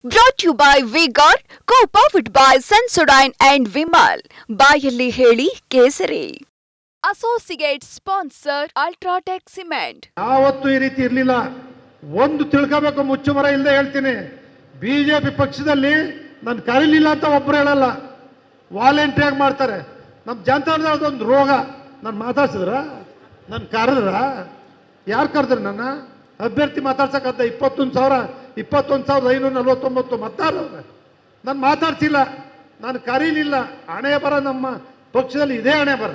Brought to you by Vigor, co-powered by Sensodyne and Vimal. ಬಾಯಲ್ಲಿ ಹೇಳಿ ಕೇಸರಿ. Associate sponsor Ultratech Cement. ಯಾವತ್ತೂ ಈ ರೀತಿ ಇರಲಿಲ್ಲ. ಒಂದು ತಿಳ್ಕೋಬೇಕು, ಮುಚ್ಚುಮರ ಇಲ್ಲದೆ ಹೇಳ್ತೀನಿ. ಬಿಜೆಪಿ ಪಕ್ಷದಲ್ಲಿ ನಾನು ಕರೀಲಿಲ್ಲ ಅಂತ ಒಬ್ಬರು ಹೇಳಲ್ಲ, ವಾಲಂಟಿಯರ್ ಮಾಡ್ತಾರೆ. ನಮ್ಮ ಜನತಾದಳದ ಒಂದು ರೋಗ. ನಾನು ಮಾತಾಡ್ಸಿದ್ರ, ನಾನು ಕರೆದ್ರ, ಯಾರು ಕರೆದ್ರು ನನ್ನ ಅಭ್ಯರ್ಥಿ ಮಾತಾಡ್ಸಕ್ಕಂತ 21,549 ಮತದಾರರು ನಾನು ಮಾತಾಡ್ಸಿಲ್ಲ, ನಾನು ಕರೀಲಿಲ್ಲ. ಹಣೆ ಬರ ನಮ್ಮ ಪಕ್ಷದಲ್ಲಿ ಇದೇ ಹಣೆ ಬರ.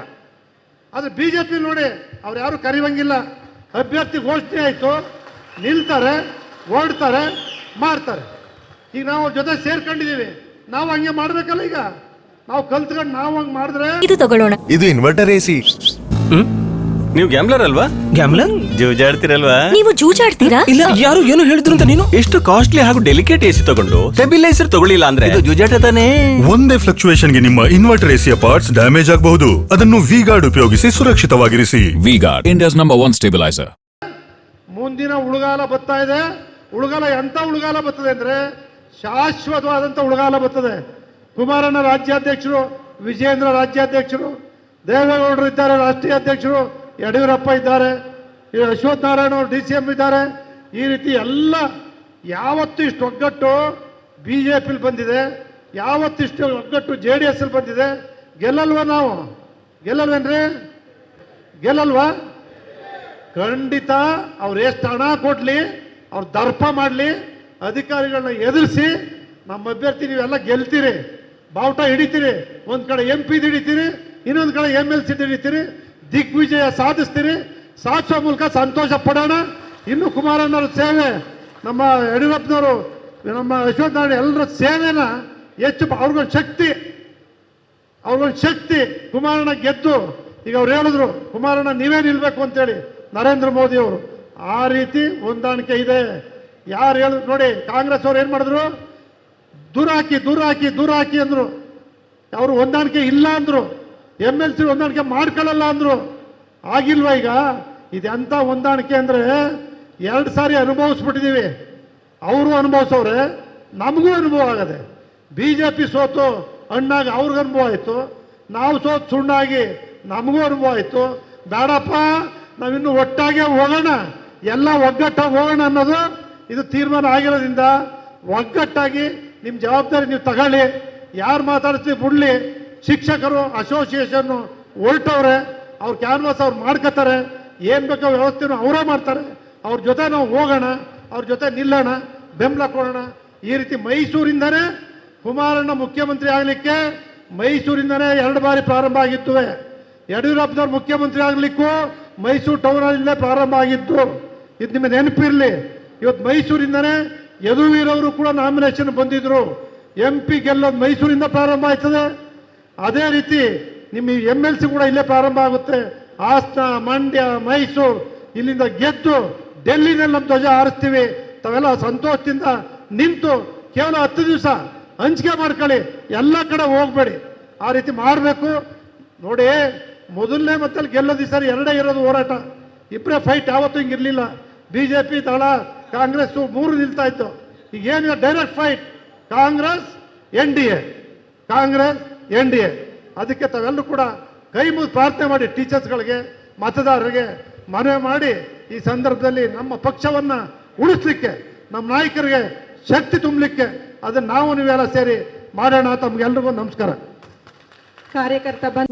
ಆದರೆ ಬಿ ಜೆ ಪಿ ನೋಡಿ, ಅವ್ರು ಯಾರು ಕರೆಯುವಂಗಿಲ್ಲ. ಅಭ್ಯರ್ಥಿ ಘೋಷಣೆ ಆಯಿತು, ನಿಲ್ತಾರೆ, ಓಡ್ತಾರೆ, ಮಾಡ್ತಾರೆ. ಈಗ ನಾವು ಅವ್ರ ಜೊತೆ ಸೇರ್ಕೊಂಡಿದ್ದೀವಿ. ನಾವು ಹಂಗೆ ಮಾಡ್ಬೇಕಲ್ಲ. ಈಗ ನಾವು ಕಲ್ತ್ಕೊಂಡು ನಾವು ಹಂಗೆ ಮಾಡಿದ್ರೆ ಇದು ತಗೊಳ್ಳೋಣ. ಇದು ಇನ್ವರ್ಟರ್ ಎಸಿ. ನೀವು ಗ್ಯಾಮ್ಲರ್ ಅಲ್ವಾ? ಗ್ಯಾಮ್ಲರ್ ಜೂಜಾಡ್ತಿರಲ್ವಾ? ನೀವು ಜೂಜಾಡ್ತೀರಾ? ಇಲ್ಲ, ಯಾರು ಏನು ಹೇಳಿದ್ರು ಅಂತ ನೀನು ಎಷ್ಟು ಕಾಸ್ಟ್ಲಿ ಹಾಗೂ ಡೆಲಿಕೇಟ್ ಎಸಿ ತಗೊಂಡು ಸ್ಟೆಬಿಲೈಸರ್ ತಗೊಳ್ಳಿಲ್ಲ ಅಂದ್ರೆ ಇದು ಜೂಜಾಟ ತಾನೇ. ಒಂದೇ ಫ್ಲಕ್ಚುಯೇಷನ್ ಗೆ ನಿಮ್ಮ ಇನ್ವರ್ಟರ್ ಎಸಿಯ ಪಾರ್ಟ್ಸ್ ಡ್ಯಾಮೇಜ್ ಆಗಬಹುದು. ಅದನ್ನು ವಿ-ಗಾರ್ಡ್ ಉಪಯೋಗಿಸಿ ಸುರಕ್ಷಿತವಾಗಿರಿಸಿ. V Guard, India's number 1 stabiliser. ಮುಂದಿನ ಉಳುಗಾಲ ಬರ್ತಾ ಇದೆ. ಉಳುಗಾಲ ಎಂತ ಉಳುಗಾಲ ಬರ್ತದೆ ಅಂದ್ರೆ ಶಾಶ್ವತವಾದಂತ ಉಳುಗಾಲ ಬರ್ತದೆ. ಕುಮಾರಣ್ಣ ರಾಜ್ಯಾಧ್ಯಕ್ಷರು, ವಿಜಯೇಂದ್ರ ರಾಜ್ಯಾಧ್ಯಕ್ಷರು, ದೇವೇಗೌಡರು ಇದ್ದಾರೆ ರಾಷ್ಟ್ರೀಯ ಅಧ್ಯಕ್ಷರು, ಯಡಿಯೂರಪ್ಪ ಇದ್ದಾರೆ, ಅಶ್ವಥ್ ನಾರಾಯಣ ಅವರು DCM ಇದ್ದಾರೆ. ಈ ರೀತಿ ಎಲ್ಲ ಯಾವತ್ತು ಇಷ್ಟು ಒಗ್ಗಟ್ಟು BJP ಬಂದಿದೆ, ಯಾವತ್ತಿಷ್ಟು ಒಗ್ಗಟ್ಟು JDS ಬಂದಿದೆ. ಗೆಲ್ಲಲ್ವಾ ನಾವು? ಗೆಲ್ಲಲ್ವೇನ್ರಿ? ಗೆಲ್ಲಲ್ವಾ? ಖಂಡಿತ. ಅವ್ರು ಎಷ್ಟು ಹಣ ಕೊಡ್ಲಿ, ಅವ್ರು ದರ್ಪ ಮಾಡಲಿ, ಅಧಿಕಾರಿಗಳನ್ನ ಎದುರಿಸಿ ನಮ್ಮ ಅಭ್ಯರ್ಥಿ ನೀವೆಲ್ಲ ಗೆಲ್ತೀರಿ, ಬಾವುಟ ಹಿಡಿತೀರಿ. ಒಂದು ಕಡೆ MP ಹಿಡಿತೀರಿ, ಇನ್ನೊಂದು ಕಡೆ MLC ಹಿಡಿತೀರಿ, ದಿಗ್ವಿಜಯ ಸಾಧಿಸ್ತೀರಿ. ಸಾಧಿಸೋ ಮೂಲಕ ಸಂತೋಷ ಪಡೋಣ. ಇನ್ನು ಕುಮಾರಣ್ಣವ್ರ ಸೇವೆ, ನಮ್ಮ ಯಡಿಯೂರಪ್ಪನವರು, ನಮ್ಮ ಅಶ್ವಥ್ ನಾರಾಯಣ ಎಲ್ಲರ ಸೇವೆನ ಹೆಚ್ಚು ಅವ್ರಿಗೊಂದು ಶಕ್ತಿ. ಕುಮಾರಣ್ಣ ಗೆದ್ದು ಈಗ ಅವ್ರು ಹೇಳಿದ್ರು, ಕುಮಾರಣ್ಣ ನೀವೇ ನಿಲ್ಬೇಕು ಅಂತೇಳಿ ನರೇಂದ್ರ ಮೋದಿ ಅವರು. ಆ ರೀತಿ ಹೊಂದಾಣಿಕೆ ಇದೆ. ಯಾರು ಹೇಳಿದ್ರು ನೋಡಿ, ಕಾಂಗ್ರೆಸ್ ಅವ್ರು ಏನು ಮಾಡಿದ್ರು? ದೂರ ಹಾಕಿ ಅಂದರು. ಅವರು ಹೊಂದಾಣಿಕೆ ಇಲ್ಲ ಅಂದರು. MLC ಹೊಂದಾಣಿಕೆ ಮಾಡ್ಕೊಳ್ಳಲ್ಲ ಅಂದರು. ಆಗಿಲ್ವ? ಈಗ ಇದೆಂಥ ಹೊಂದಾಣಿಕೆ ಅಂದರೆ 2 ಸಾರಿ ಅನುಭವಿಸ್ಬಿಟ್ಟಿದ್ದೀವಿ. ಅವರು ಅನುಭವಿಸೋರೆ, ನಮಗೂ ಅನುಭವ ಆಗದೆ. BJP ಸೋತು ಹಣ್ಣಾಗಿ ಅವ್ರಿಗೆ ಅನುಭವ ಆಯಿತು, ನಾವು ಸೋತು ಸುಣ್ಣಾಗಿ ನಮಗೂ ಅನುಭವ ಆಯಿತು. ಬೇಡಪ್ಪ, ನಾವಿನ್ನು ಒಟ್ಟಾಗೆ ಹೋಗೋಣ, ಎಲ್ಲ ಒಗ್ಗಟ್ಟಾಗಿ ಹೋಗೋಣ ಅನ್ನೋದು ಇದು ತೀರ್ಮಾನ ಆಗಿರೋದ್ರಿಂದ ಒಗ್ಗಟ್ಟಾಗಿ ನಿಮ್ಮ ಜವಾಬ್ದಾರಿ ನೀವು ತಗೊಳ್ಳಿ. ಯಾರು ಮಾತಾಡ್ತೀವಿ ಬಿಡಲಿ. ಶಿಕ್ಷಕರು ಅಸೋಸಿಯೇಷನ್ನು ಹೊರಟವ್ರೆ, ಅವ್ರ ಕ್ಯಾನ್ವಾಸ್ ಅವ್ರು ಮಾಡ್ಕೋತಾರೆ. ಏನು ಬೇಕೋ ವ್ಯವಸ್ಥೆನೂ ಅವರೇ ಮಾಡ್ತಾರೆ. ಅವ್ರ ಜೊತೆ ನಾವು ಹೋಗೋಣ, ಅವ್ರ ಜೊತೆ ನಿಲ್ಲೋಣ, ಬೆಂಬಲ ಕೊಡೋಣ. ಈ ರೀತಿ ಮೈಸೂರಿಂದನೇ ಕುಮಾರಣ್ಣ ಮುಖ್ಯಮಂತ್ರಿ ಆಗಲಿಕ್ಕೆ ಮೈಸೂರಿಂದನೇ 2 ಬಾರಿ ಪ್ರಾರಂಭ ಆಗಿತ್ತುವೆ. ಯಡಿಯೂರಪ್ಪನವ್ರು ಮುಖ್ಯಮಂತ್ರಿ ಆಗಲಿಕ್ಕೂ ಮೈಸೂರು ಟೌನಲ್ಲೇ ಪ್ರಾರಂಭ ಆಗಿದ್ದು. ಇದು ನಿಮಗೆ ನೆನಪಿರಲಿ. ಇವತ್ತು ಮೈಸೂರಿಂದನೇ ಯದುವೀರವರು ಕೂಡ ನಾಮಿನೇಷನ್ ಬಂದಿದ್ರು. MP ಗೆಲ್ಲೋದು ಮೈಸೂರಿಂದ ಪ್ರಾರಂಭ ಆಯ್ತದೆ. ಅದೇ ರೀತಿ ನಿಮ್ಮ MLC ಕೂಡ ಇಲ್ಲೇ ಪ್ರಾರಂಭ ಆಗುತ್ತೆ. ಹಾಸನ, ಮಂಡ್ಯ, ಮೈಸೂರು ಇಲ್ಲಿಂದ ಗೆದ್ದು ಡೆಲ್ಲಿನಲ್ಲಿ ನಮ್ಮ ಧ್ವಜ ಹಾರಿಸ್ತೀವಿ. ತಾವೆಲ್ಲ ಸಂತೋಷದಿಂದ ನಿಂತು ಕೇವಲ 10 ದಿವಸ ಹಂಚಿಕೆ ಮಾಡ್ಕೊಳ್ಳಿ, ಎಲ್ಲ ಕಡೆ ಹೋಗಬೇಡಿ. ಆ ರೀತಿ ಮಾಡಬೇಕು ನೋಡಿ. ಮೊದಲನೇ ಮತ್ತಲ್ಲಿ ಗೆಲ್ಲೋದು ಈ ಸರಿ 2 ಇರೋದು ಹೋರಾಟ. ಇಬ್ಬರೇ ಫೈಟ್ ಯಾವತ್ತೂ ಹಿಂಗಿರಲಿಲ್ಲ. BJP ದಳ, ಕಾಂಗ್ರೆಸ್ಸು 3 ನಿಲ್ತಾ ಇತ್ತು. ಈಗ ಏನಿದೆ ಡೈರೆಕ್ಟ್ ಫೈಟ್, ಕಾಂಗ್ರೆಸ್ NDA. ಅದಕ್ಕೆ ತಾವೆಲ್ಲರೂ ಕೂಡ ಕೈ ಮುಗಿದು ಪ್ರಾರ್ಥನೆ ಮಾಡಿ, ಟೀಚರ್ಸ್ಗಳಿಗೆ, ಮತದಾರರಿಗೆ ಮನವಿ ಮಾಡಿ ಈ ಸಂದರ್ಭದಲ್ಲಿ ನಮ್ಮ ಪಕ್ಷವನ್ನು ಉಳಿಸ್ಲಿಕ್ಕೆ, ನಮ್ಮ ನಾಯಕರಿಗೆ ಶಕ್ತಿ ತುಂಬಲಿಕ್ಕೆ ಅದನ್ನು ನಾವು ನೀವೆಲ್ಲ ಸೇರಿ ಮಾಡೋಣ. ತಮಗೆಲ್ರಿಗೂ ನಮಸ್ಕಾರ.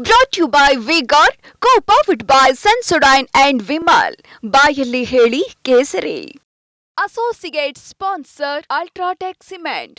Brought to you by Vigor, co-powered by Sensodyne and Vimal. ಬಾಯಲ್ಲಿ ಹೇಳಿ ಕೇಸರಿ. Associate sponsor Ultratech Cement.